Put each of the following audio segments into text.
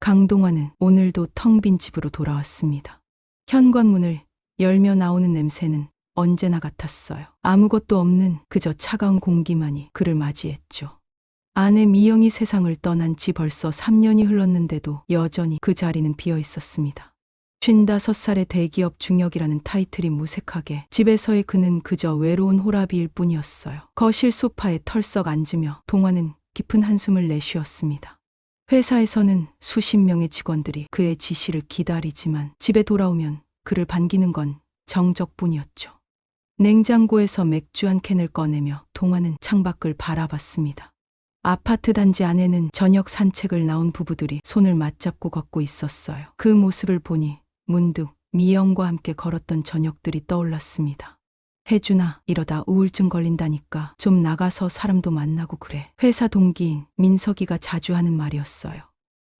강동원은 오늘도 텅 빈 집으로 돌아왔습니다. 현관문을 열며 나오는 냄새는 언제나 같았어요. 아무것도 없는 그저 차가운 공기만이 그를 맞이했죠. 아내 미영이 세상을 떠난 지 벌써 3년이 흘렀는데도 여전히 그 자리는 비어 있었습니다. 55살의 대기업 중역이라는 타이틀이 무색하게 집에서의 그는 그저 외로운 호라비일 뿐이었어요. 거실 소파에 털썩 앉으며 동화는 깊은 한숨을 내쉬었습니다. 회사에서는 수십 명의 직원들이 그의 지시를 기다리지만 집에 돌아오면 그를 반기는 건 정적뿐이었죠. 냉장고에서 맥주 한 캔을 꺼내며 동화는 창밖을 바라봤습니다. 아파트 단지 안에는 저녁 산책을 나온 부부들이 손을 맞잡고 걷고 있었어요. 그 모습을 보니 문득 미영과 함께 걸었던 저녁들이 떠올랐습니다. 혜준아, 이러다 우울증 걸린다니까 좀 나가서 사람도 만나고 그래. 회사 동기인 민석이가 자주 하는 말이었어요.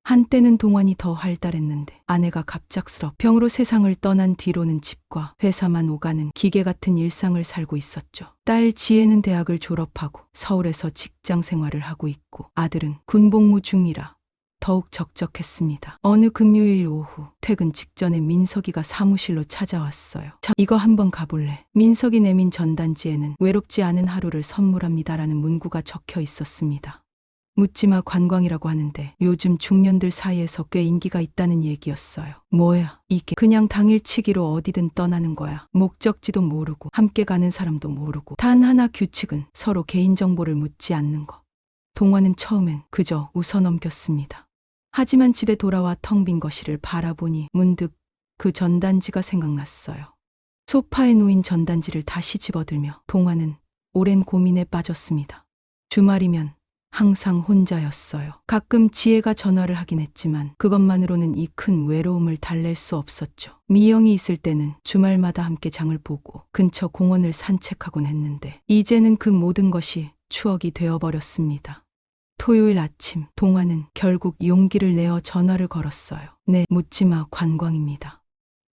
한때는 동환이 더 활달했는데 아내가 갑작스럽 병으로 세상을 떠난 뒤로는 집과 회사만 오가는 기계 같은 일상을 살고 있었죠. 딸 지혜는 대학을 졸업하고 서울에서 직장 생활을 하고 있고 아들은 군복무 중이라 더욱 적적했습니다. 어느 금요일 오후 퇴근 직전에 민석이가 사무실로 찾아왔어요. 자, 이거 한번 가볼래? 민석이 내민 전단지에는 외롭지 않은 하루를 선물합니다라는 문구가 적혀 있었습니다. 묻지마 관광이라고 하는데 요즘 중년들 사이에서 꽤 인기가 있다는 얘기였어요. 뭐야 이게? 그냥 당일치기로 어디든 떠나는 거야. 목적지도 모르고 함께 가는 사람도 모르고 단 하나 규칙은 서로 개인정보를 묻지 않는 거. 동화는 처음엔 그저 웃어 넘겼습니다. 하지만 집에 돌아와 텅 빈 거실을 바라보니 문득 그 전단지가 생각났어요. 소파에 놓인 전단지를 다시 집어들며 동화는 오랜 고민에 빠졌습니다. 주말이면 항상 혼자였어요. 가끔 지혜가 전화를 하긴 했지만 그것만으로는 이 큰 외로움을 달랠 수 없었죠. 미영이 있을 때는 주말마다 함께 장을 보고 근처 공원을 산책하곤 했는데 이제는 그 모든 것이 추억이 되어버렸습니다. 토요일 아침 동화는 결국 용기를 내어 전화를 걸었어요. 네, 묻지마 관광입니다.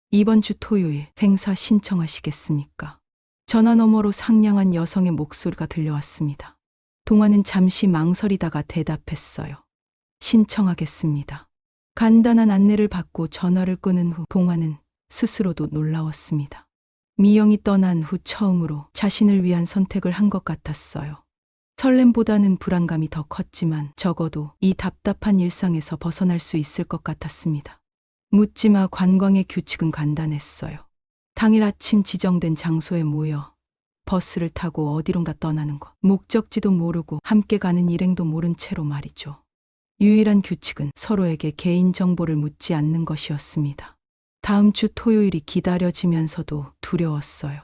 이번 주 토요일 행사 신청하시겠습니까? 전화 너머로 상냥한 여성의 목소리가 들려왔습니다. 동화는 잠시 망설이다가 대답했어요. 신청하겠습니다. 간단한 안내를 받고 전화를 끊은 후 동화는 스스로도 놀라웠습니다. 미영이 떠난 후 처음으로 자신을 위한 선택을 한 것 같았어요. 설렘보다는 불안감이 더 컸지만 적어도 이 답답한 일상에서 벗어날 수 있을 것 같았습니다. 묻지마 관광의 규칙은 간단했어요. 당일 아침 지정된 장소에 모여 버스를 타고 어디론가 떠나는 것. 목적지도 모르고 함께 가는 일행도 모른 채로 말이죠. 유일한 규칙은 서로에게 개인정보를 묻지 않는 것이었습니다. 다음 주 토요일이 기다려지면서도 두려웠어요.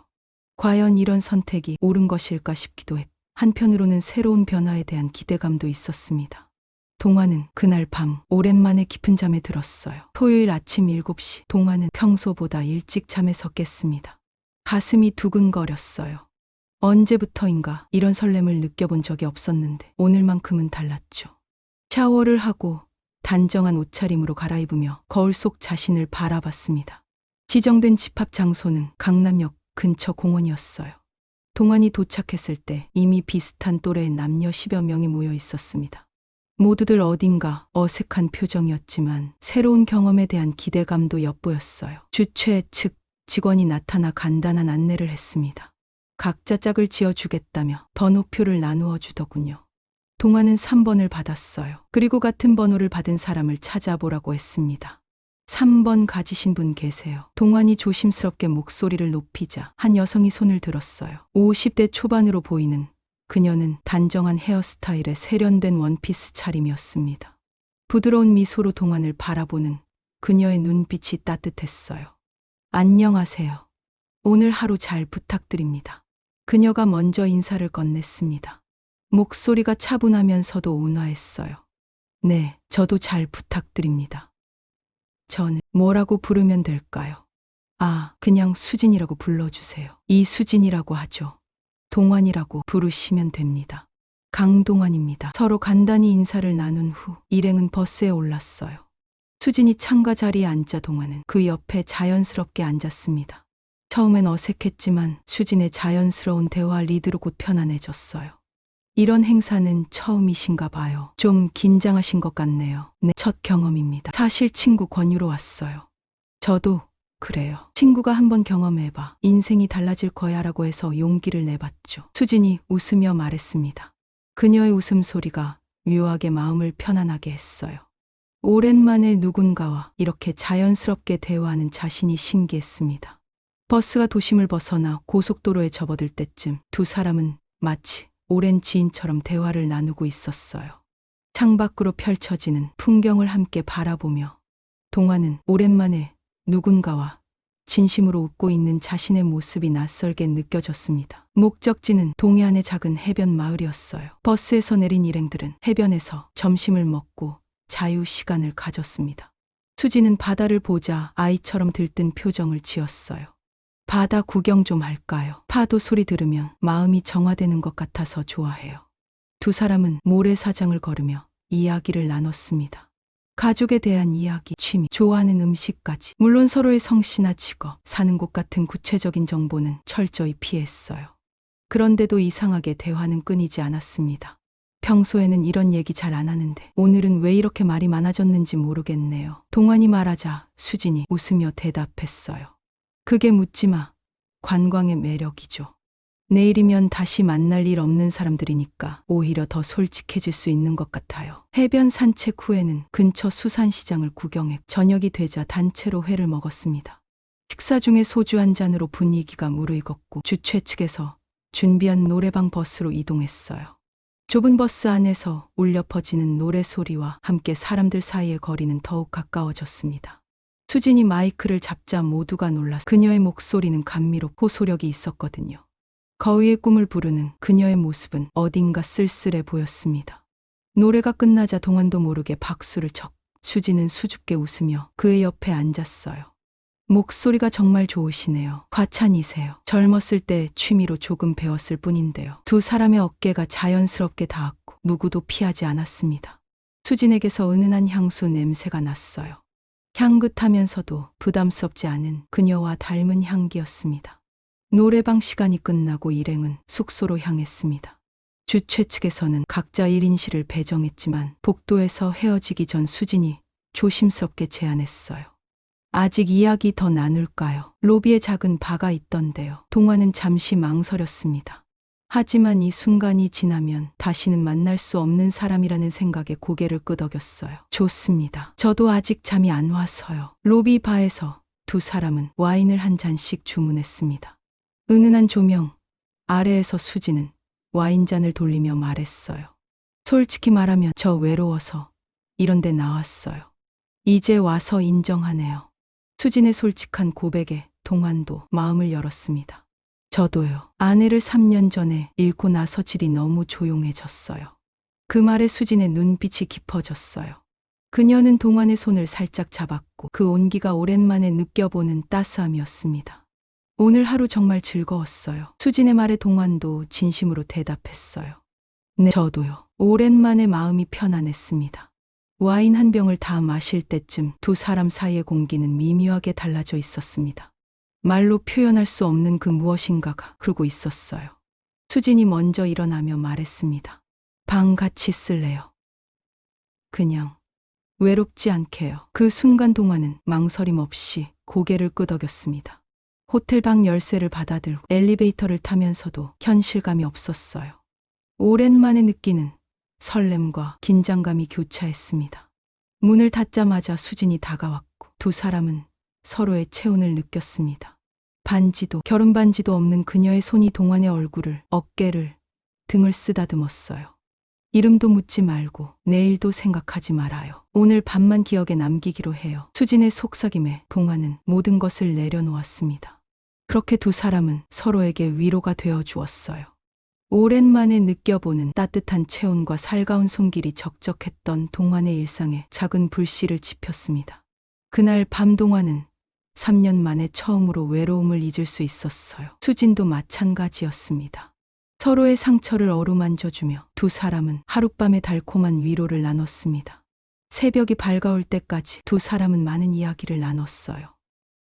과연 이런 선택이 옳은 것일까 싶기도 했고 한편으로는 새로운 변화에 대한 기대감도 있었습니다. 동화는 그날 밤 오랜만에 깊은 잠에 들었어요. 토요일 아침 7시 동화는 평소보다 일찍 잠에서 깼습니다. 가슴이 두근거렸어요. 언제부터인가 이런 설렘을 느껴본 적이 없었는데 오늘만큼은 달랐죠. 샤워를 하고 단정한 옷차림으로 갈아입으며 거울 속 자신을 바라봤습니다. 지정된 집합 장소는 강남역 근처 공원이었어요. 동안이 도착했을 때 이미 비슷한 또래의 남녀 10여 명이 모여 있었습니다. 모두들 어딘가 어색한 표정이었지만 새로운 경험에 대한 기대감도 엿보였어요. 주최 측 직원이 나타나 간단한 안내를 했습니다. 각자 짝을 지어주겠다며 번호표를 나누어 주더군요. 동화는 3번을 받았어요. 그리고 같은 번호를 받은 사람을 찾아보라고 했습니다. 3번 가지신 분 계세요? 동환이 조심스럽게 목소리를 높이자 한 여성이 손을 들었어요. 50대 초반으로 보이는 그녀는 단정한 헤어스타일에 세련된 원피스 차림이었습니다. 부드러운 미소로 동환을 바라보는 그녀의 눈빛이 따뜻했어요. 안녕하세요. 오늘 하루 잘 부탁드립니다. 그녀가 먼저 인사를 건넸습니다. 목소리가 차분하면서도 온화했어요. 네, 저도 잘 부탁드립니다. 저는 뭐라고 부르면 될까요? 아, 그냥 수진이라고 불러주세요. 이수진이라고 하죠. 동환이라고 부르시면 됩니다. 강동환입니다. 서로 간단히 인사를 나눈 후 일행은 버스에 올랐어요. 수진이 창가 자리에 앉자 동환은 그 옆에 자연스럽게 앉았습니다. 처음엔 어색했지만 수진의 자연스러운 대화 리드로 곧 편안해졌어요. 이런 행사는 처음이신가 봐요. 좀 긴장하신 것 같네요. 네, 첫 경험입니다. 사실 친구 권유로 왔어요. 저도 그래요. 친구가 한번 경험해봐. 인생이 달라질 거야 라고 해서 용기를 내봤죠. 수진이 웃으며 말했습니다. 그녀의 웃음소리가 묘하게 마음을 편안하게 했어요. 오랜만에 누군가와 이렇게 자연스럽게 대화하는 자신이 신기했습니다. 버스가 도심을 벗어나 고속도로에 접어들 때쯤 두 사람은 마치 오랜 지인처럼 대화를 나누고 있었어요. 창밖으로 펼쳐지는 풍경을 함께 바라보며 동화는 오랜만에 누군가와 진심으로 웃고 있는 자신의 모습이 낯설게 느껴졌습니다. 목적지는 동해안의 작은 해변 마을이었어요. 버스에서 내린 일행들은 해변에서 점심을 먹고 자유 시간을 가졌습니다. 수지는 바다를 보자 아이처럼 들뜬 표정을 지었어요. 바다 구경 좀 할까요? 파도 소리 들으면 마음이 정화되는 것 같아서 좋아해요. 두 사람은 모래사장을 걸으며 이야기를 나눴습니다. 가족에 대한 이야기, 취미, 좋아하는 음식까지. 물론 서로의 성씨나 직업, 사는 곳 같은 구체적인 정보는 철저히 피했어요. 그런데도 이상하게 대화는 끊이지 않았습니다. 평소에는 이런 얘기 잘 안 하는데 오늘은 왜 이렇게 말이 많아졌는지 모르겠네요. 동환이 말하자 수진이 웃으며 대답했어요. 그게 묻지마. 관광의 매력이죠. 내일이면 다시 만날 일 없는 사람들이니까 오히려 더 솔직해질 수 있는 것 같아요. 해변 산책 후에는 근처 수산시장을 구경해 저녁이 되자 단체로 회를 먹었습니다. 식사 중에 소주 한 잔으로 분위기가 무르익었고 주최 측에서 준비한 노래방 버스로 이동했어요. 좁은 버스 안에서 울려 퍼지는 노래소리와 함께 사람들 사이의 거리는 더욱 가까워졌습니다. 수진이 마이크를 잡자 모두가 놀라 그녀의 목소리는 감미롭고 호소력이 있었거든요. 거위의 꿈을 부르는 그녀의 모습은 어딘가 쓸쓸해 보였습니다. 노래가 끝나자 동환도 모르게 박수를 쳤고 수진은 수줍게 웃으며 그의 옆에 앉았어요. 목소리가 정말 좋으시네요. 과찬이세요. 젊었을 때 취미로 조금 배웠을 뿐인데요. 두 사람의 어깨가 자연스럽게 닿았고 누구도 피하지 않았습니다. 수진에게서 은은한 향수 냄새가 났어요. 향긋하면서도 부담스럽지 않은 그녀와 닮은 향기였습니다. 노래방 시간이 끝나고 일행은 숙소로 향했습니다. 주최 측에서는 각자 1인실을 배정했지만 복도에서 헤어지기 전 수진이 조심스럽게 제안했어요. 아직 이야기 더 나눌까요? 로비에 작은 바가 있던데요. 동화는 잠시 망설였습니다. 하지만 이 순간이 지나면 다시는 만날 수 없는 사람이라는 생각에 고개를 끄덕였어요. 좋습니다. 저도 아직 잠이 안 와서요. 로비 바에서 두 사람은 와인을 한 잔씩 주문했습니다. 은은한 조명 아래에서 수지는 와인잔을 돌리며 말했어요. 솔직히 말하면 저 외로워서 이런 데 나왔어요. 이제 와서 인정하네요. 수진의 솔직한 고백에 동환도 마음을 열었습니다. 저도요. 아내를 3년 전에 잃고 나서 질이 너무 조용해졌어요. 그 말에 수진의 눈빛이 깊어졌어요. 그녀는 동환의 손을 살짝 잡았고 그 온기가 오랜만에 느껴보는 따스함이었습니다. 오늘 하루 정말 즐거웠어요. 수진의 말에 동환도 진심으로 대답했어요. 네, 저도요. 오랜만에 마음이 편안했습니다. 와인 한 병을 다 마실 때쯤 두 사람 사이의 공기는 미묘하게 달라져 있었습니다. 말로 표현할 수 없는 그 무엇인가가 흐르고 있었어요. 수진이 먼저 일어나며 말했습니다. 방 같이 쓸래요? 그냥 외롭지 않게요. 그 순간 동화는 망설임 없이 고개를 끄덕였습니다. 호텔 방 열쇠를 받아들고 엘리베이터를 타면서도 현실감이 없었어요. 오랜만에 느끼는 설렘과 긴장감이 교차했습니다. 문을 닫자마자 수진이 다가왔고 두 사람은 서로의 체온을 느꼈습니다. 반지도 결혼 반지도 없는 그녀의 손이 동환의 얼굴을, 어깨를, 등을 쓰다듬었어요. 이름도 묻지 말고 내일도 생각하지 말아요. 오늘 밤만 기억에 남기기로 해요. 수진의 속삭임에 동환은 모든 것을 내려놓았습니다. 그렇게 두 사람은 서로에게 위로가 되어 주었어요. 오랜만에 느껴보는 따뜻한 체온과 살가운 손길이 적적했던 동환의 일상에 작은 불씨를 지폈습니다. 그날 밤 동환은 3년 만에 처음으로 외로움을 잊을 수 있었어요. 수진도 마찬가지였습니다. 서로의 상처를 어루만져주며 두 사람은 하룻밤의 달콤한 위로를 나눴습니다. 새벽이 밝아올 때까지 두 사람은 많은 이야기를 나눴어요.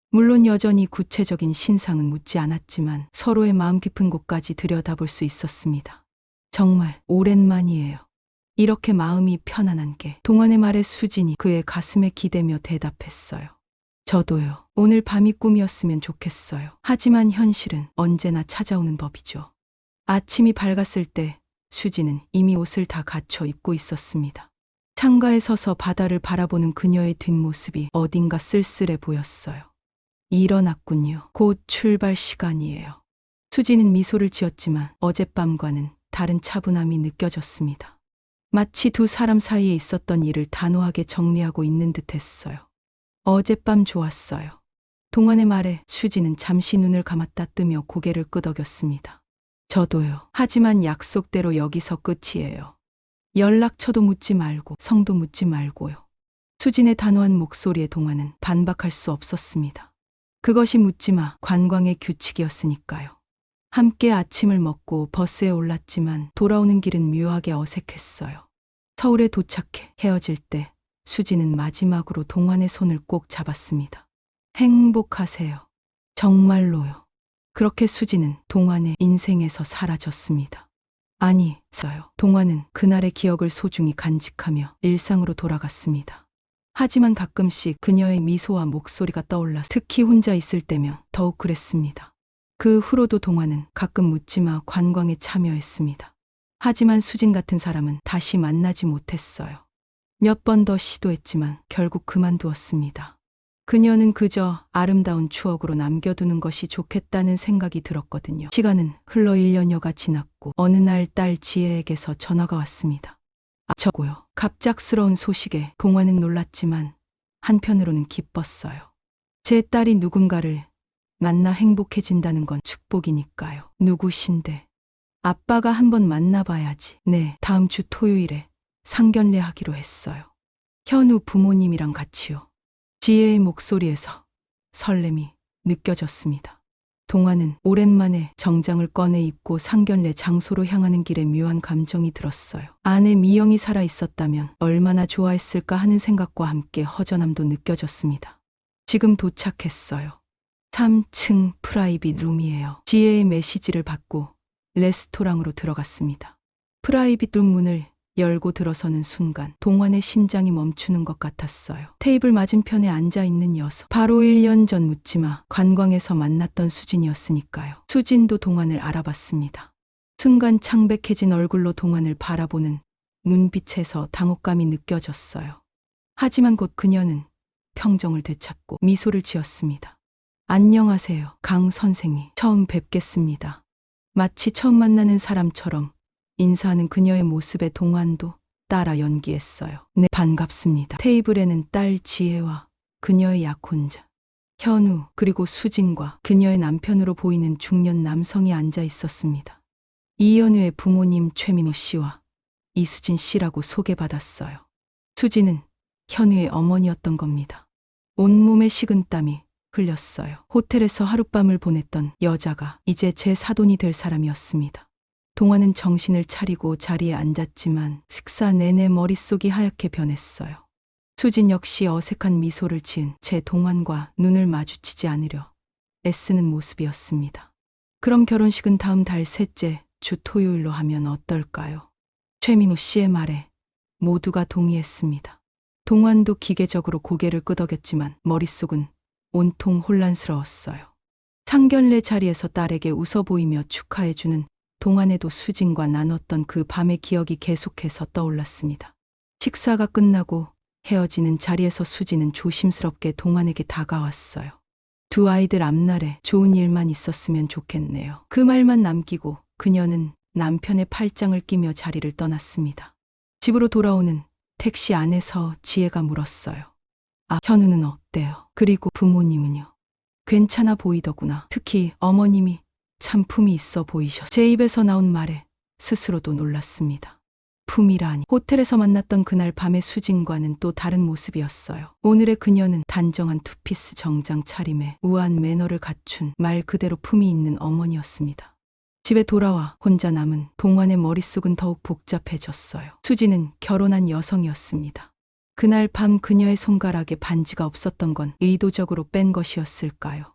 물론 여전히 구체적인 신상은 묻지 않았지만 서로의 마음 깊은 곳까지 들여다볼 수 있었습니다. 정말 오랜만이에요. 이렇게 마음이 편안한 게. 동안의 말에 수진이 그의 가슴에 기대며 대답했어요. 저도요. 오늘 밤이 꿈이었으면 좋겠어요. 하지만 현실은 언제나 찾아오는 법이죠. 아침이 밝았을 때 수진은 이미 옷을 다 갖춰 입고 있었습니다. 창가에 서서 바다를 바라보는 그녀의 뒷모습이 어딘가 쓸쓸해 보였어요. 일어났군요. 곧 출발 시간이에요. 수진은 미소를 지었지만 어젯밤과는 다른 차분함이 느껴졌습니다. 마치 두 사람 사이에 있었던 일을 단호하게 정리하고 있는 듯 했어요. 어젯밤 좋았어요. 동안의 말에 수진은 잠시 눈을 감았다 뜨며 고개를 끄덕였습니다. 저도요. 하지만 약속대로 여기서 끝이에요. 연락처도 묻지 말고 성도 묻지 말고요. 수진의 단호한 목소리에 동안은 반박할 수 없었습니다. 그것이 묻지마 관광의 규칙이었으니까요. 함께 아침을 먹고 버스에 올랐지만 돌아오는 길은 묘하게 어색했어요. 서울에 도착해 헤어질 때 수진은 마지막으로 동안의 손을 꼭 잡았습니다. 행복하세요. 정말로요. 그렇게 수진은 동안의 인생에서 사라졌습니다. 아니, 서요. 동안은 그날의 기억을 소중히 간직하며 일상으로 돌아갔습니다. 하지만 가끔씩 그녀의 미소와 목소리가 떠올라 특히 혼자 있을 때면 더욱 그랬습니다. 그 후로도 동안은 가끔 묻지마 관광에 참여했습니다. 하지만 수진 같은 사람은 다시 만나지 못했어요. 몇 번 더 시도했지만 결국 그만두었습니다. 그녀는 그저 아름다운 추억으로 남겨두는 것이 좋겠다는 생각이 들었거든요. 시간은 흘러 1년여가 지났고 어느 날 딸 지혜에게서 전화가 왔습니다. 저고요. 갑작스러운 소식에 동화는 놀랐지만 한편으로는 기뻤어요. 제 딸이 누군가를 만나 행복해진다는 건 축복이니까요. 누구신데? 아빠가 한번 만나봐야지. 네, 다음 주 토요일에 상견례 하기로 했어요. 현우 부모님이랑 같이요. 지혜의 목소리에서 설렘이 느껴졌습니다. 동화는 오랜만에 정장을 꺼내 입고 상견례 장소로 향하는 길에 묘한 감정이 들었어요. 아내 미영이 살아 있었다면 얼마나 좋아했을까 하는 생각과 함께 허전함도 느껴졌습니다. 지금 도착했어요. 3층 프라이빗 룸이에요. 지혜의 메시지를 받고 레스토랑으로 들어갔습니다. 프라이빗 룸 문을 열고 들어서는 순간 동환의 심장이 멈추는 것 같았어요. 테이블 맞은편에 앉아있는 녀석. 바로 1년 전 묻지마 관광에서 만났던 수진이었으니까요. 수진도 동환을 알아봤습니다. 순간 창백해진 얼굴로 동환을 바라보는 눈빛에서 당혹감이 느껴졌어요. 하지만 곧 그녀는 평정을 되찾고 미소를 지었습니다. 안녕하세요, 강 선생님. 처음 뵙겠습니다. 마치 처음 만나는 사람처럼 인사하는 그녀의 모습에 동환도 따라 연기했어요. 네, 반갑습니다. 테이블에는 딸 지혜와 그녀의 약혼자 현우 그리고 수진과 그녀의 남편으로 보이는 중년 남성이 앉아 있었습니다. 이현우의 부모님 최민호 씨와 이수진 씨라고 소개받았어요. 수진은 현우의 어머니였던 겁니다. 온몸에 식은땀이 흘렸어요. 호텔에서 하룻밤을 보냈던 여자가 이제 제 사돈이 될 사람이었습니다. 동화는 정신을 차리고 자리에 앉았지만 식사 내내 머릿속이 하얗게 변했어요. 수진 역시 어색한 미소를 지은 채 동환과 눈을 마주치지 않으려 애쓰는 모습이었습니다. 그럼 결혼식은 다음 달 셋째 주 토요일로 하면 어떨까요? 최민호 씨의 말에 모두가 동의했습니다. 동환도 기계적으로 고개를 끄덕였지만 머릿속은 온통 혼란스러웠어요. 상견례 자리에서 딸에게 웃어 보이며 축하해주는 동안에도 수진과 나눴던 그 밤의 기억이 계속해서 떠올랐습니다. 식사가 끝나고 헤어지는 자리에서 수진은 조심스럽게 동안에게 다가왔어요. 두 아이들 앞날에 좋은 일만 있었으면 좋겠네요. 그 말만 남기고 그녀는 남편의 팔짱을 끼며 자리를 떠났습니다. 집으로 돌아오는 택시 안에서 지혜가 물었어요. 현우는 어때요? 그리고 부모님은요? 괜찮아 보이더구나. 특히 어머님이 참 품이 있어 보이셨어요. 제 입에서 나온 말에 스스로도 놀랐습니다. 품이라니. 호텔에서 만났던 그날 밤의 수진과는 또 다른 모습이었어요. 오늘의 그녀는 단정한 투피스 정장 차림에 우아한 매너를 갖춘 말 그대로 품이 있는 어머니였습니다. 집에 돌아와 혼자 남은 동환의 머릿속은 더욱 복잡해졌어요. 수진은 결혼한 여성이었습니다. 그날 밤 그녀의 손가락에 반지가 없었던 건 의도적으로 뺀 것이었을까요?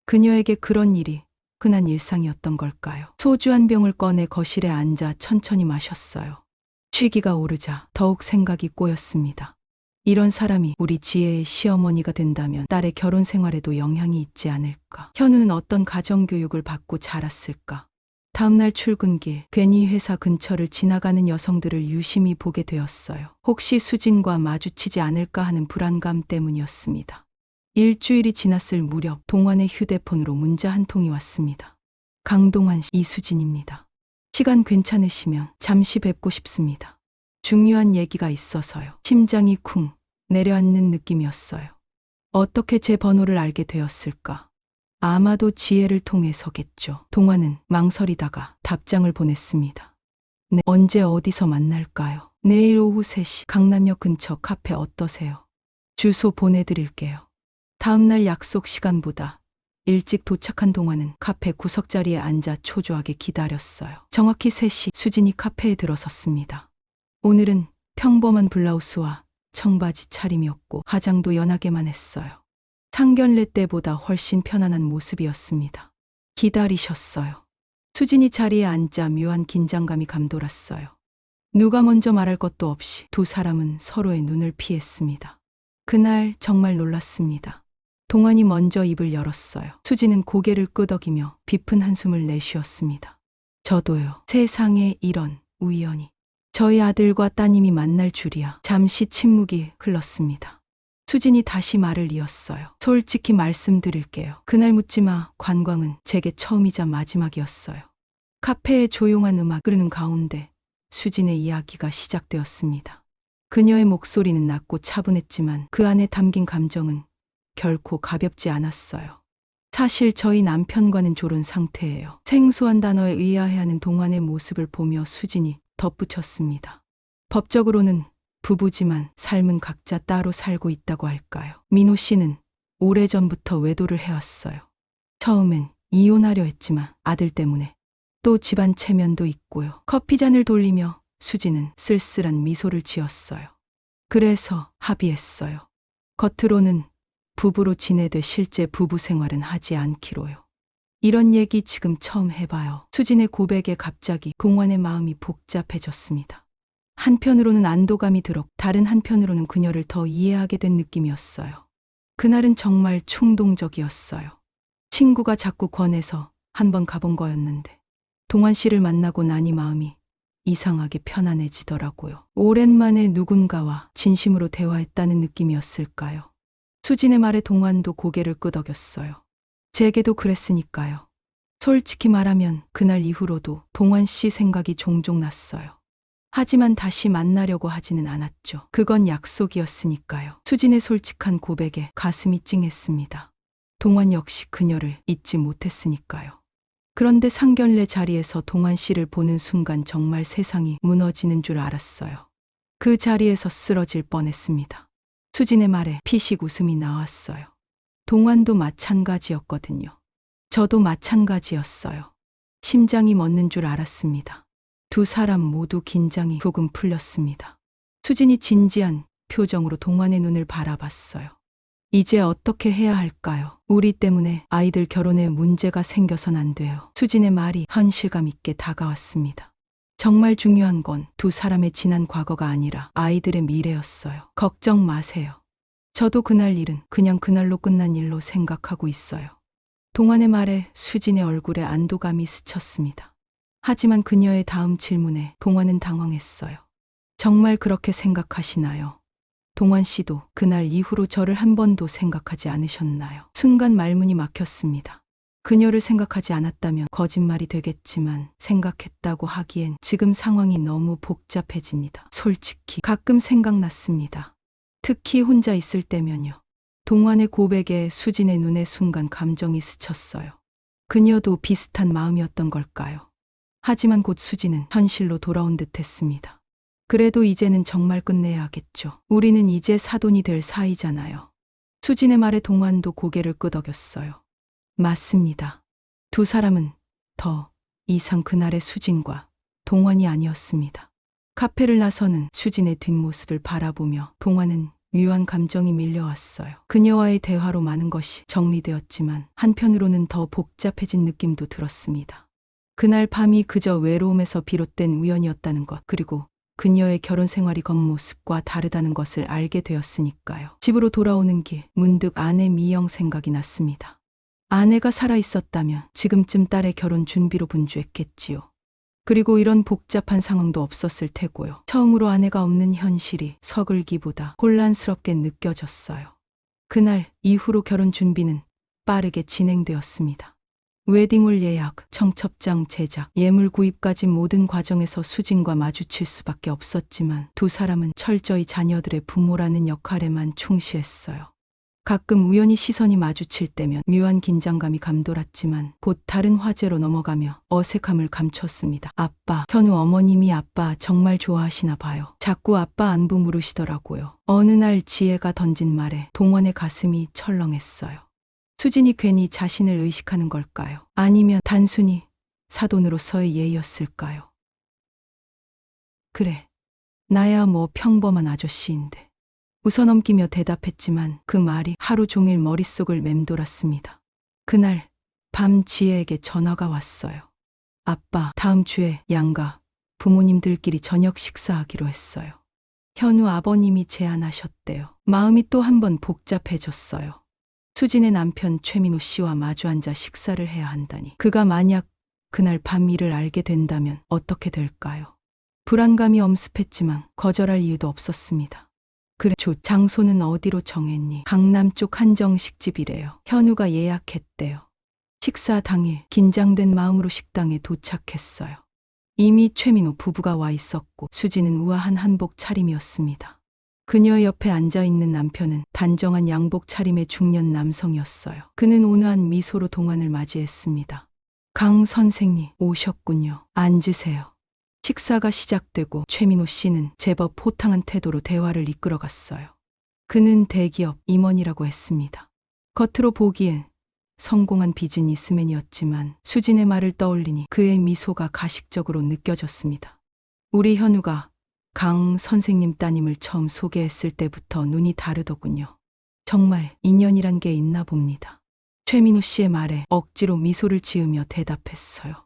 그녀에게 그런 일이 흔한 일상이었던 걸까요? 소주 한 병을 꺼내 거실에 앉아 천천히 마셨어요. 취기가 오르자 더욱 생각이 꼬였습니다. 이런 사람이 우리 지혜의 시어머니가 된다면 딸의 결혼 생활에도 영향이 있지 않을까? 현우는 어떤 가정교육을 받고 자랐을까? 다음날 출근길, 괜히 회사 근처를 지나가는 여성들을 유심히 보게 되었어요. 혹시 수진과 마주치지 않을까 하는 불안감 때문이었습니다. 일주일이 지났을 무렵 동환의 휴대폰으로 문자 한 통이 왔습니다. 강동환 씨, 이수진입니다. 시간 괜찮으시면 잠시 뵙고 싶습니다. 중요한 얘기가 있어서요. 심장이 쿵 내려앉는 느낌이었어요. 어떻게 제 번호를 알게 되었을까? 아마도 지혜를 통해서겠죠. 동환은 망설이다가 답장을 보냈습니다. 네, 언제 어디서 만날까요? 내일 오후 3시 강남역 근처 카페 어떠세요? 주소 보내드릴게요. 다음날 약속 시간보다 일찍 도착한 동환은 카페 구석자리에 앉아 초조하게 기다렸어요. 정확히 3시 수진이 카페에 들어섰습니다. 오늘은 평범한 블라우스와 청바지 차림이었고 화장도 연하게만 했어요. 상견례 때보다 훨씬 편안한 모습이었습니다. 기다리셨어요. 수진이 자리에 앉자 묘한 긴장감이 감돌았어요. 누가 먼저 말할 것도 없이 두 사람은 서로의 눈을 피했습니다. 그날 정말 놀랐습니다. 동환이 먼저 입을 열었어요. 수진은 고개를 끄덕이며 깊은 한숨을 내쉬었습니다. 저도요. 세상에 이런 우연이. 저희 아들과 따님이 만날 줄이야. 잠시 침묵이 흘렀습니다. 수진이 다시 말을 이었어요. 솔직히 말씀드릴게요. 그날 묻지마 관광은 제게 처음이자 마지막이었어요. 카페에 조용한 음악 흐르는 가운데 수진의 이야기가 시작되었습니다. 그녀의 목소리는 낮고 차분했지만 그 안에 담긴 감정은 결코 가볍지 않았어요. 사실 저희 남편과는 졸은 상태예요. 생소한 단어에 의아해하는 동환의 모습을 보며 수진이 덧붙였습니다. 법적으로는 부부지만 삶은 각자 따로 살고 있다고 할까요? 민호 씨는 오래전부터 외도를 해왔어요. 처음엔 이혼하려 했지만 아들 때문에 또 집안 체면도 있고요. 커피잔을 돌리며 수진은 쓸쓸한 미소를 지었어요. 그래서 합의했어요. 겉으로는 부부로 지내듯 실제 부부 생활은 하지 않기로요. 이런 얘기 지금 처음 해봐요. 수진의 고백에 갑자기 동환의 마음이 복잡해졌습니다. 한편으로는 안도감이 들어 다른 한편으로는 그녀를 더 이해하게 된 느낌이었어요. 그날은 정말 충동적이었어요. 친구가 자꾸 권해서 한번 가본 거였는데 동환 씨를 만나고 나니 마음이 이상하게 편안해지더라고요. 오랜만에 누군가와 진심으로 대화했다는 느낌이었을까요? 수진의 말에 동환도 고개를 끄덕였어요. 제게도 그랬으니까요. 솔직히 말하면 그날 이후로도 동환 씨 생각이 종종 났어요. 하지만 다시 만나려고 하지는 않았죠. 그건 약속이었으니까요. 수진의 솔직한 고백에 가슴이 찡했습니다. 동환 역시 그녀를 잊지 못했으니까요. 그런데 상견례 자리에서 동환 씨를 보는 순간 정말 세상이 무너지는 줄 알았어요. 그 자리에서 쓰러질 뻔했습니다. 수진의 말에 피식 웃음이 나왔어요. 동환도 마찬가지였거든요. 저도 마찬가지였어요. 심장이 멎는 줄 알았습니다. 두 사람 모두 긴장이 조금 풀렸습니다. 수진이 진지한 표정으로 동환의 눈을 바라봤어요. 이제 어떻게 해야 할까요? 우리 때문에 아이들 결혼에 문제가 생겨선 안 돼요. 수진의 말이 현실감 있게 다가왔습니다. 정말 중요한 건 두 사람의 지난 과거가 아니라 아이들의 미래였어요. 걱정 마세요. 저도 그날 일은 그냥 그날로 끝난 일로 생각하고 있어요. 동환의 말에 수진의 얼굴에 안도감이 스쳤습니다. 하지만 그녀의 다음 질문에 동환은 당황했어요. 정말 그렇게 생각하시나요? 동환 씨도 그날 이후로 저를 한 번도 생각하지 않으셨나요? 순간 말문이 막혔습니다. 그녀를 생각하지 않았다면 거짓말이 되겠지만 생각했다고 하기엔 지금 상황이 너무 복잡해집니다. 솔직히 가끔 생각났습니다. 특히 혼자 있을 때면요. 동환의 고백에 수진의 눈에 순간 감정이 스쳤어요. 그녀도 비슷한 마음이었던 걸까요? 하지만 곧 수진은 현실로 돌아온 듯 했습니다. 그래도 이제는 정말 끝내야겠죠. 우리는 이제 사돈이 될 사이잖아요. 수진의 말에 동환도 고개를 끄덕였어요. 맞습니다. 두 사람은 더 이상 그날의 수진과 동환이 아니었습니다. 카페를 나서는 수진의 뒷모습을 바라보며 동환은 묘한 감정이 밀려왔어요. 그녀와의 대화로 많은 것이 정리되었지만 한편으로는 더 복잡해진 느낌도 들었습니다. 그날 밤이 그저 외로움에서 비롯된 우연이었다는 것, 그리고 그녀의 결혼 생활이 겉모습과 다르다는 것을 알게 되었으니까요. 집으로 돌아오는 길, 문득 아내 미영 생각이 났습니다. 아내가 살아있었다면 지금쯤 딸의 결혼 준비로 분주했겠지요. 그리고 이런 복잡한 상황도 없었을 테고요. 처음으로 아내가 없는 현실이 서글기보다 혼란스럽게 느껴졌어요. 그날 이후로 결혼 준비는 빠르게 진행되었습니다. 웨딩홀 예약, 청첩장 제작, 예물 구입까지 모든 과정에서 수진과 마주칠 수밖에 없었지만 두 사람은 철저히 자녀들의 부모라는 역할에만 충실했어요. 가끔 우연히 시선이 마주칠 때면 묘한 긴장감이 감돌았지만 곧 다른 화제로 넘어가며 어색함을 감췄습니다. 아빠, 현우 어머님이 아빠 정말 좋아하시나 봐요. 자꾸 아빠 안부 물으시더라고요. 어느 날 지혜가 던진 말에 동원의 가슴이 철렁했어요. 수진이 괜히 자신을 의식하는 걸까요? 아니면 단순히 사돈으로서의 예의였을까요? 그래, 나야 뭐 평범한 아저씨인데. 웃어넘기며 대답했지만 그 말이 하루 종일 머릿속을 맴돌았습니다. 그날 밤 지혜에게 전화가 왔어요. 아빠, 다음 주에 양가 부모님들끼리 저녁 식사하기로 했어요. 현우 아버님이 제안하셨대요. 마음이 또 한 번 복잡해졌어요. 수진의 남편 최민호 씨와 마주 앉아 식사를 해야 한다니. 그가 만약 그날 밤 일을 알게 된다면 어떻게 될까요? 불안감이 엄습했지만 거절할 이유도 없었습니다. 그래, 장소는 어디로 정했니? 강남 쪽 한정식집이래요. 현우가 예약했대요. 식사 당일 긴장된 마음으로 식당에 도착했어요. 이미 최민호 부부가 와 있었고 수진은 우아한 한복 차림이었습니다. 그녀 옆에 앉아있는 남편은 단정한 양복 차림의 중년 남성이었어요. 그는 온화한 미소로 동안을 맞이했습니다. 강 선생님 오셨군요. 앉으세요. 식사가 시작되고 최민호 씨는 제법 호탕한 태도로 대화를 이끌어갔어요. 그는 대기업 임원이라고 했습니다. 겉으로 보기엔 성공한 비즈니스맨이었지만 수진의 말을 떠올리니 그의 미소가 가식적으로 느껴졌습니다. 우리 현우가 강 선생님 따님을 처음 소개했을 때부터 눈이 다르더군요. 정말 인연이란 게 있나 봅니다. 최민호 씨의 말에 억지로 미소를 지으며 대답했어요.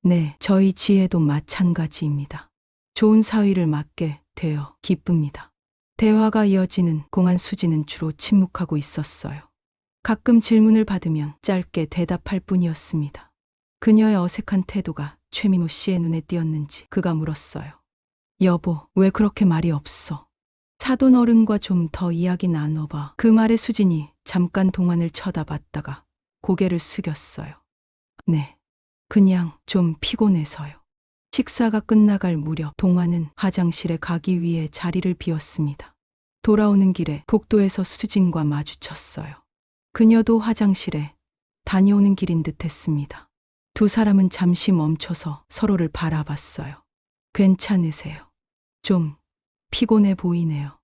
네, 저희 지혜도 마찬가지입니다. 좋은 사위를 맡게 되어 기쁩니다. 대화가 이어지는 동안 수진은 주로 침묵하고 있었어요. 가끔 질문을 받으면 짧게 대답할 뿐이었습니다. 그녀의 어색한 태도가 최민호 씨의 눈에 띄었는지 그가 물었어요. 여보, 왜 그렇게 말이 없어? 사돈 어른과 좀 더 이야기 나눠봐. 그 말에 수진이 잠깐 동안을 쳐다봤다가 고개를 숙였어요. 네, 그냥 좀 피곤해서요. 식사가 끝나갈 무렵 동화는 화장실에 가기 위해 자리를 비웠습니다. 돌아오는 길에 복도에서 수진과 마주쳤어요. 그녀도 화장실에 다녀오는 길인 듯 했습니다. 두 사람은 잠시 멈춰서 서로를 바라봤어요. 괜찮으세요? 좀 피곤해 보이네요.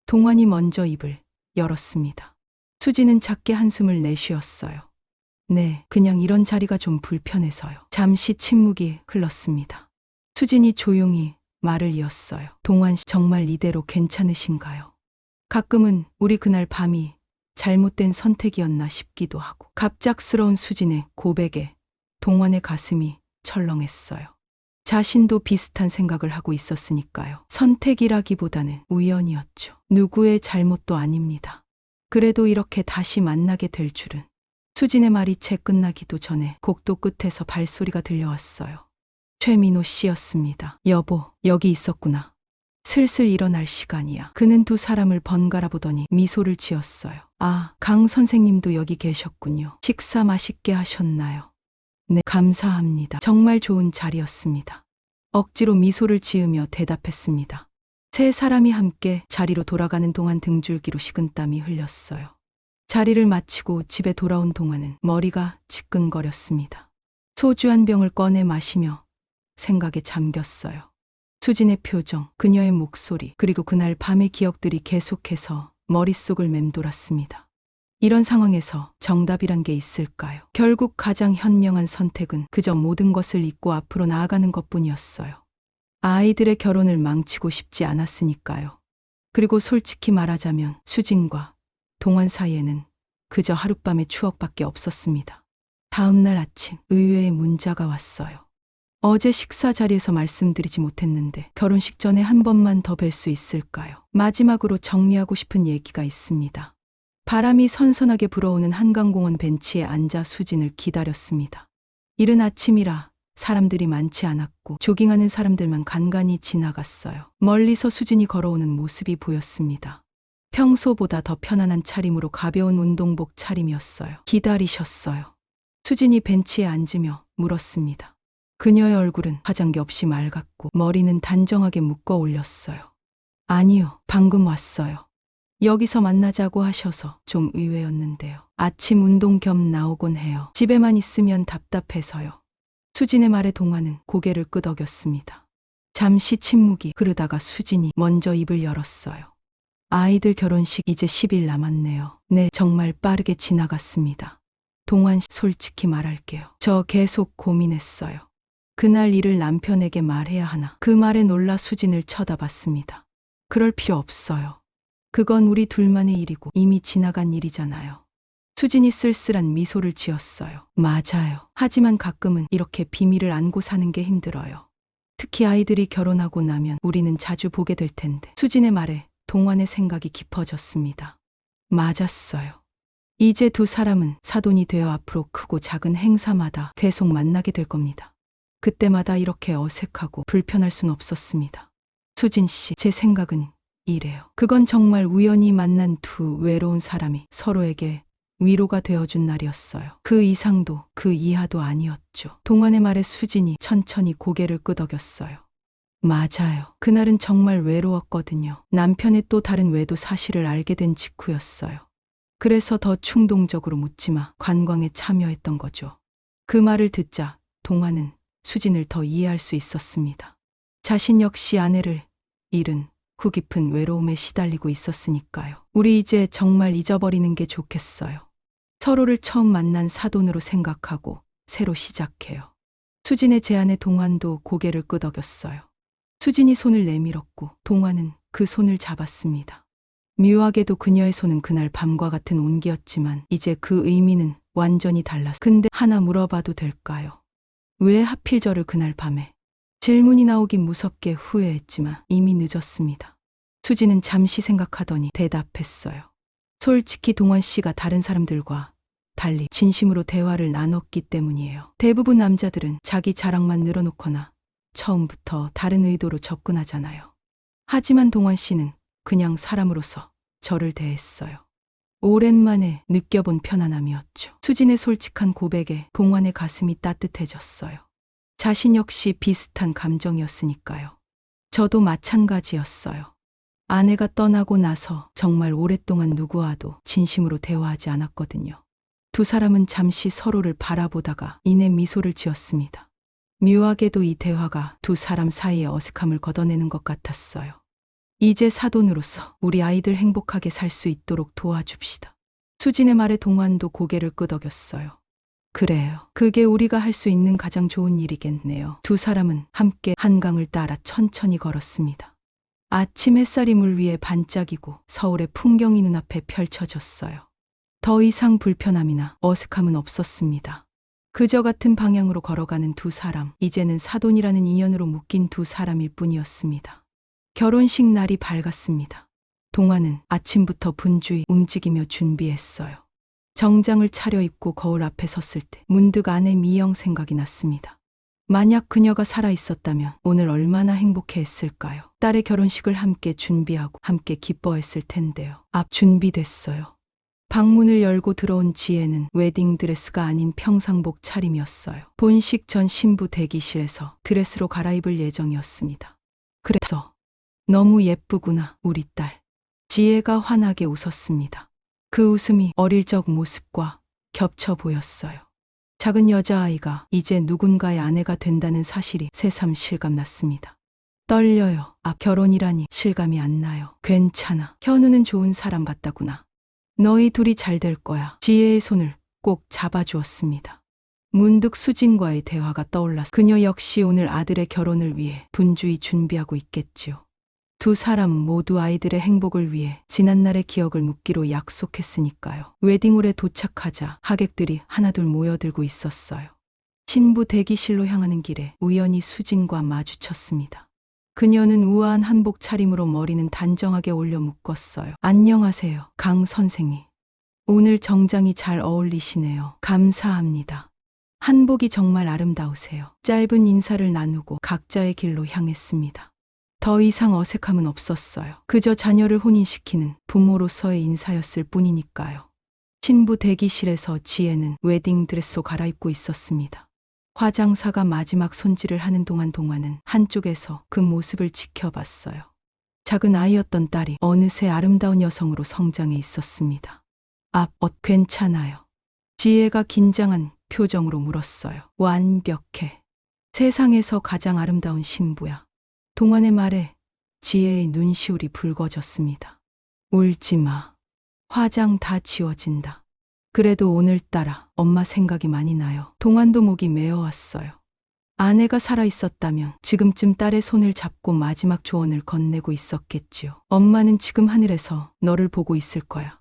동환이 먼저 입을 열었습니다. 수지는 작게 한숨을 내쉬었어요. 네, 그냥 이런 자리가 좀 불편해서요. 잠시 침묵이 흘렀습니다. 수진이 조용히 말을 이었어요. 동환 씨 정말 이대로 괜찮으신가요? 가끔은 우리 그날 밤이 잘못된 선택이었나 싶기도 하고. 갑작스러운 수진의 고백에 동환의 가슴이 철렁했어요. 자신도 비슷한 생각을 하고 있었으니까요. 선택이라기보다는 우연이었죠. 누구의 잘못도 아닙니다. 그래도 이렇게 다시 만나게 될 줄은. 수진의 말이 채 끝나기도 전에 복도 끝에서 발소리가 들려왔어요. 최민호 씨였습니다. 여보, 여기 있었구나. 슬슬 일어날 시간이야. 그는 두 사람을 번갈아 보더니 미소를 지었어요. 아, 강 선생님도 여기 계셨군요. 식사 맛있게 하셨나요? 네, 감사합니다. 정말 좋은 자리였습니다. 억지로 미소를 지으며 대답했습니다. 세 사람이 함께 자리로 돌아가는 동안 등줄기로 식은땀이 흘렸어요. 자리를 마치고 집에 돌아온 동안은 머리가 지끈거렸습니다. 소주 한 병을 꺼내 마시며 생각에 잠겼어요. 수진의 표정, 그녀의 목소리, 그리고 그날 밤의 기억들이 계속해서 머릿속을 맴돌았습니다. 이런 상황에서 정답이란 게 있을까요? 결국 가장 현명한 선택은 그저 모든 것을 잊고 앞으로 나아가는 것뿐이었어요. 아이들의 결혼을 망치고 싶지 않았으니까요. 그리고 솔직히 말하자면 수진과 동환 사이에는 그저 하룻밤의 추억밖에 없었습니다. 다음 날 아침 의외의 문자가 왔어요. 어제 식사 자리에서 말씀드리지 못했는데 결혼식 전에 한 번만 더 뵐 수 있을까요? 마지막으로 정리하고 싶은 얘기가 있습니다. 바람이 선선하게 불어오는 한강공원 벤치에 앉아 수진을 기다렸습니다. 이른 아침이라 사람들이 많지 않았고 조깅하는 사람들만 간간히 지나갔어요. 멀리서 수진이 걸어오는 모습이 보였습니다. 평소보다 더 편안한 차림으로 가벼운 운동복 차림이었어요. 기다리셨어요. 수진이 벤치에 앉으며 물었습니다. 그녀의 얼굴은 화장기 없이 맑았고 머리는 단정하게 묶어 올렸어요. 아니요, 방금 왔어요. 여기서 만나자고 하셔서 좀 의외였는데요. 아침 운동 겸 나오곤 해요. 집에만 있으면 답답해서요. 수진의 말에 동화는 고개를 끄덕였습니다. 잠시 침묵이 흐르다가 수진이 먼저 입을 열었어요. 아이들 결혼식 이제 10일 남았네요. 네, 정말 빠르게 지나갔습니다. 동환 씨, 솔직히 말할게요. 저 계속 고민했어요. 그날 일을 남편에게 말해야 하나. 그 말에 놀라 수진을 쳐다봤습니다. 그럴 필요 없어요. 그건 우리 둘만의 일이고 이미 지나간 일이잖아요. 수진이 쓸쓸한 미소를 지었어요. 맞아요. 하지만 가끔은 이렇게 비밀을 안고 사는 게 힘들어요. 특히 아이들이 결혼하고 나면 우리는 자주 보게 될 텐데. 수진의 말에 동환의 생각이 깊어졌습니다. 맞았어요. 이제 두 사람은 사돈이 되어 앞으로 크고 작은 행사마다 계속 만나게 될 겁니다. 그때마다 이렇게 어색하고 불편할 순 없었습니다. 수진 씨, 제 생각은 이래요. 그건 정말 우연히 만난 두 외로운 사람이 서로에게 위로가 되어준 날이었어요. 그 이상도 그 이하도 아니었죠. 동환의 말에 수진이 천천히 고개를 끄덕였어요. 맞아요. 그날은 정말 외로웠거든요. 남편의 또 다른 외도 사실을 알게 된 직후였어요. 그래서 더 충동적으로 묻지마 관광에 참여했던 거죠. 그 말을 듣자 동환은 수진을 더 이해할 수 있었습니다. 자신 역시 아내를 잃은 후 깊은 외로움에 시달리고 있었으니까요. 우리 이제 정말 잊어버리는 게 좋겠어요. 서로를 처음 만난 사돈으로 생각하고 새로 시작해요. 수진의 제안에 동환도 고개를 끄덕였어요. 수진이 손을 내밀었고 동환은 그 손을 잡았습니다. 묘하게도 그녀의 손은 그날 밤과 같은 온기였지만 이제 그 의미는 완전히 달랐어요. 근데 하나 물어봐도 될까요? 왜 하필 저를 그날 밤에? 질문이 나오긴 무섭게 후회했지만 이미 늦었습니다. 수진은 잠시 생각하더니 대답했어요. 솔직히 동환 씨가 다른 사람들과 달리 진심으로 대화를 나눴기 때문이에요. 대부분 남자들은 자기 자랑만 늘어놓거나 처음부터 다른 의도로 접근하잖아요. 하지만 동환 씨는 그냥 사람으로서 저를 대했어요. 오랜만에 느껴본 편안함이었죠. 수진의 솔직한 고백에 동환의 가슴이 따뜻해졌어요. 자신 역시 비슷한 감정이었으니까요. 저도 마찬가지였어요. 아내가 떠나고 나서 정말 오랫동안 누구와도 진심으로 대화하지 않았거든요. 두 사람은 잠시 서로를 바라보다가 이내 미소를 지었습니다. 묘하게도 이 대화가 두 사람 사이의 어색함을 걷어내는 것 같았어요. 이제 사돈으로서 우리 아이들 행복하게 살 수 있도록 도와줍시다. 수진의 말에 동환도 고개를 끄덕였어요. 그래요. 그게 우리가 할 수 있는 가장 좋은 일이겠네요. 두 사람은 함께 한강을 따라 천천히 걸었습니다. 아침 햇살이 물 위에 반짝이고 서울의 풍경이 눈앞에 펼쳐졌어요. 더 이상 불편함이나 어색함은 없었습니다. 그저 같은 방향으로 걸어가는 두 사람, 이제는 사돈이라는 인연으로 묶인 두 사람일 뿐이었습니다. 결혼식 날이 밝았습니다. 동환은 아침부터 분주히 움직이며 준비했어요. 정장을 차려입고 거울 앞에 섰을 때 문득 아내 미영 생각이 났습니다. 만약 그녀가 살아있었다면 오늘 얼마나 행복해했을까요? 딸의 결혼식을 함께 준비하고 함께 기뻐했을 텐데요. 앞 준비됐어요. 방문을 열고 들어온 지혜는 웨딩드레스가 아닌 평상복 차림이었어요. 본식 전 신부 대기실에서 드레스로 갈아입을 예정이었습니다. 그래서 너무 예쁘구나, 우리 딸. 지혜가 환하게 웃었습니다. 그 웃음이 어릴 적 모습과 겹쳐 보였어요. 작은 여자아이가 이제 누군가의 아내가 된다는 사실이 새삼 실감났습니다. 떨려요. 결혼이라니 실감이 안 나요. 괜찮아. 현우는 좋은 사람 같다구나. 너희 둘이 잘 될 거야. 지혜의 손을 꼭 잡아주었습니다. 문득 수진과의 대화가 떠올라서 그녀 역시 오늘 아들의 결혼을 위해 분주히 준비하고 있겠지요. 두 사람 모두 아이들의 행복을 위해 지난날의 기억을 묻기로 약속했으니까요. 웨딩홀에 도착하자 하객들이 하나둘 모여들고 있었어요. 신부 대기실로 향하는 길에 우연히 수진과 마주쳤습니다. 그녀는 우아한 한복 차림으로 머리는 단정하게 올려 묶었어요. 안녕하세요, 강 선생님. 오늘 정장이 잘 어울리시네요. 감사합니다. 한복이 정말 아름다우세요. 짧은 인사를 나누고 각자의 길로 향했습니다. 더 이상 어색함은 없었어요. 그저 자녀를 혼인시키는 부모로서의 인사였을 뿐이니까요. 신부 대기실에서 지혜는 웨딩드레스로 갈아입고 있었습니다. 화장사가 마지막 손질을 하는 동안 동화는 한쪽에서 그 모습을 지켜봤어요. 작은 아이였던 딸이 어느새 아름다운 여성으로 성장해 있었습니다. 옷 괜찮아요. 지혜가 긴장한 표정으로 물었어요. 완벽해. 세상에서 가장 아름다운 신부야. 동환의 말에 지혜의 눈시울이 붉어졌습니다. 울지 마. 화장 다 지워진다. 그래도 오늘따라 엄마 생각이 많이 나요. 동환도 목이 메어왔어요. 아내가 살아있었다면 지금쯤 딸의 손을 잡고 마지막 조언을 건네고 있었겠지요. 엄마는 지금 하늘에서 너를 보고 있을 거야.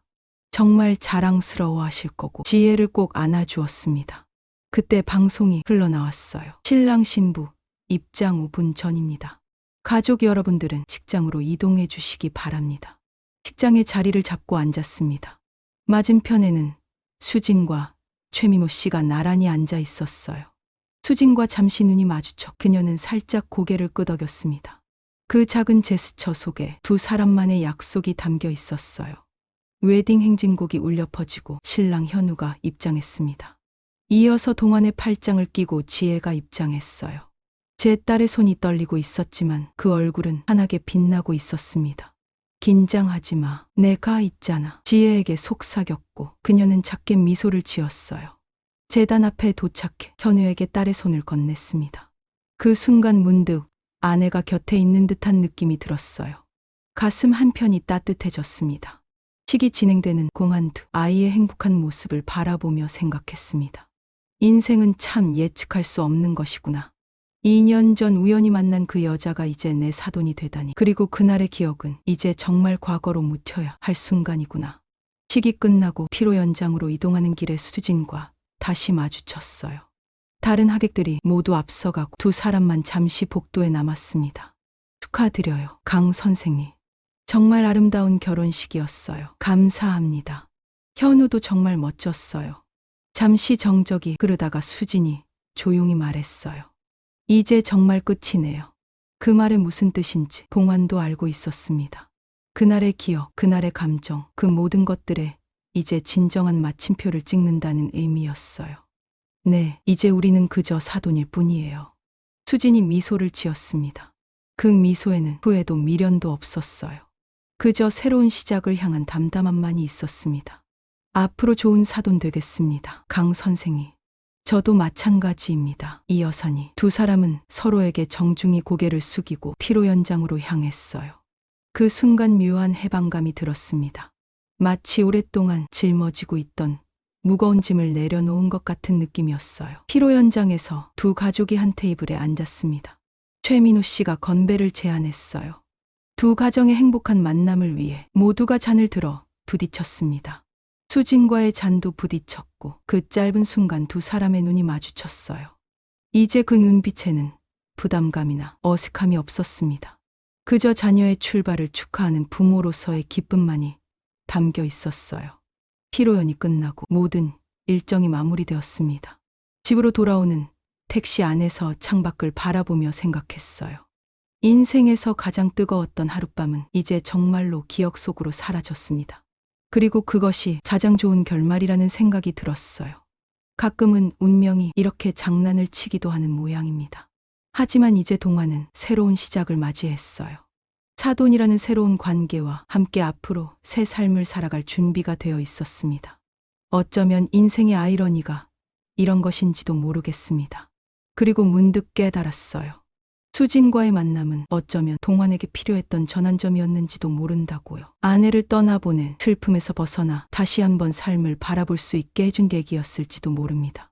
정말 자랑스러워 하실 거고. 지혜를 꼭 안아주었습니다. 그때 방송이 흘러나왔어요. 신랑 신부 입장 5분 전입니다. 가족 여러분들은 식장으로 이동해 주시기 바랍니다. 식장에 자리를 잡고 앉았습니다. 맞은편에는 수진과 최미모 씨가 나란히 앉아 있었어요. 수진과 잠시 눈이 마주쳐 그녀는 살짝 고개를 끄덕였습니다. 그 작은 제스처 속에 두 사람만의 약속이 담겨 있었어요. 웨딩 행진곡이 울려 퍼지고 신랑 현우가 입장했습니다. 이어서 동안의 팔짱을 끼고 지혜가 입장했어요. 제 딸의 손이 떨리고 있었지만 그 얼굴은 환하게 빛나고 있었습니다. 긴장하지 마. 내가 있잖아. 지혜에게 속삭였고 그녀는 작게 미소를 지었어요. 제단 앞에 도착해 현우에게 딸의 손을 건넸습니다. 그 순간 문득 아내가 곁에 있는 듯한 느낌이 들었어요. 가슴 한편이 따뜻해졌습니다. 식이 진행되는 공한 두 아이의 행복한 모습을 바라보며 생각했습니다. 인생은 참 예측할 수 없는 것이구나. 2년 전 우연히 만난 그 여자가 이제 내 사돈이 되다니. 그리고 그날의 기억은 이제 정말 과거로 묻혀야 할 순간이구나. 식이 끝나고 피로 연장으로 이동하는 길에 수진과 다시 마주쳤어요. 다른 하객들이 모두 앞서가고 두 사람만 잠시 복도에 남았습니다. 축하드려요, 강 선생님. 정말 아름다운 결혼식이었어요. 감사합니다. 현우도 정말 멋졌어요. 잠시 정적이 흐르다가 수진이 조용히 말했어요. 이제 정말 끝이네요. 그 말에 무슨 뜻인지 동환도 알고 있었습니다. 그날의 기억, 그날의 감정, 그 모든 것들에 이제 진정한 마침표를 찍는다는 의미였어요. 네, 이제 우리는 그저 사돈일 뿐이에요. 수진이 미소를 지었습니다. 그 미소에는 후회도 미련도 없었어요. 그저 새로운 시작을 향한 담담함만이 있었습니다. 앞으로 좋은 사돈 되겠습니다, 강 선생님. 저도 마찬가지입니다. 이 여사니. 두 사람은 서로에게 정중히 고개를 숙이고 피로 연장으로 향했어요. 그 순간 묘한 해방감이 들었습니다. 마치 오랫동안 짊어지고 있던 무거운 짐을 내려놓은 것 같은 느낌이었어요. 피로 연장에서 두 가족이 한 테이블에 앉았습니다. 최민우 씨가 건배를 제안했어요. 두 가정의 행복한 만남을 위해 모두가 잔을 들어 부딪혔습니다. 수진과의 잔도 부딪혔고 그 짧은 순간 두 사람의 눈이 마주쳤어요. 이제 그 눈빛에는 부담감이나 어색함이 없었습니다. 그저 자녀의 출발을 축하하는 부모로서의 기쁨만이 담겨 있었어요. 피로연이 끝나고 모든 일정이 마무리되었습니다. 집으로 돌아오는 택시 안에서 창밖을 바라보며 생각했어요. 인생에서 가장 뜨거웠던 하룻밤은 이제 정말로 기억 속으로 사라졌습니다. 그리고 그것이 가장 좋은 결말이라는 생각이 들었어요. 가끔은 운명이 이렇게 장난을 치기도 하는 모양입니다. 하지만 이제 동화는 새로운 시작을 맞이했어요. 사돈이라는 새로운 관계와 함께 앞으로 새 삶을 살아갈 준비가 되어 있었습니다. 어쩌면 인생의 아이러니가 이런 것인지도 모르겠습니다. 그리고 문득 깨달았어요. 수진과의 만남은 어쩌면 동환에게 필요했던 전환점이었는지도 모른다고요. 아내를 떠나보낸 슬픔에서 벗어나 다시 한번 삶을 바라볼 수 있게 해준 계기였을지도 모릅니다.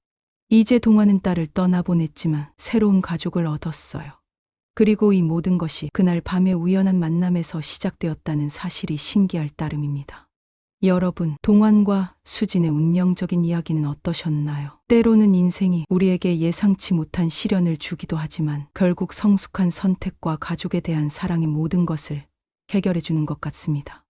이제 동환은 딸을 떠나보냈지만 새로운 가족을 얻었어요. 그리고 이 모든 것이 그날 밤의 우연한 만남에서 시작되었다는 사실이 신기할 따름입니다. 여러분, 동환과 수진의 운명적인 이야기는 어떠셨나요? 때로는 인생이 우리에게 예상치 못한 시련을 주기도 하지만 결국 성숙한 선택과 가족에 대한 사랑이 모든 것을 해결해 주는 것 같습니다.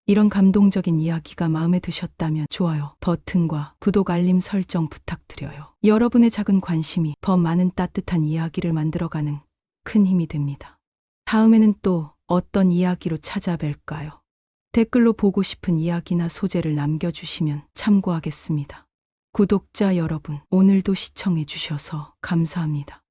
이런 감동적인 이야기가 마음에 드셨다면 좋아요 버튼과 구독 알림 설정 부탁드려요. 여러분의 작은 관심이 더 많은 따뜻한 이야기를 만들어가는 큰 힘이 됩니다. 다음에는 또 어떤 이야기로 찾아뵐까요? 댓글로 보고 싶은 이야기나 소재를 남겨주시면 참고하겠습니다. 구독자 여러분, 오늘도 시청해 주셔서 감사합니다.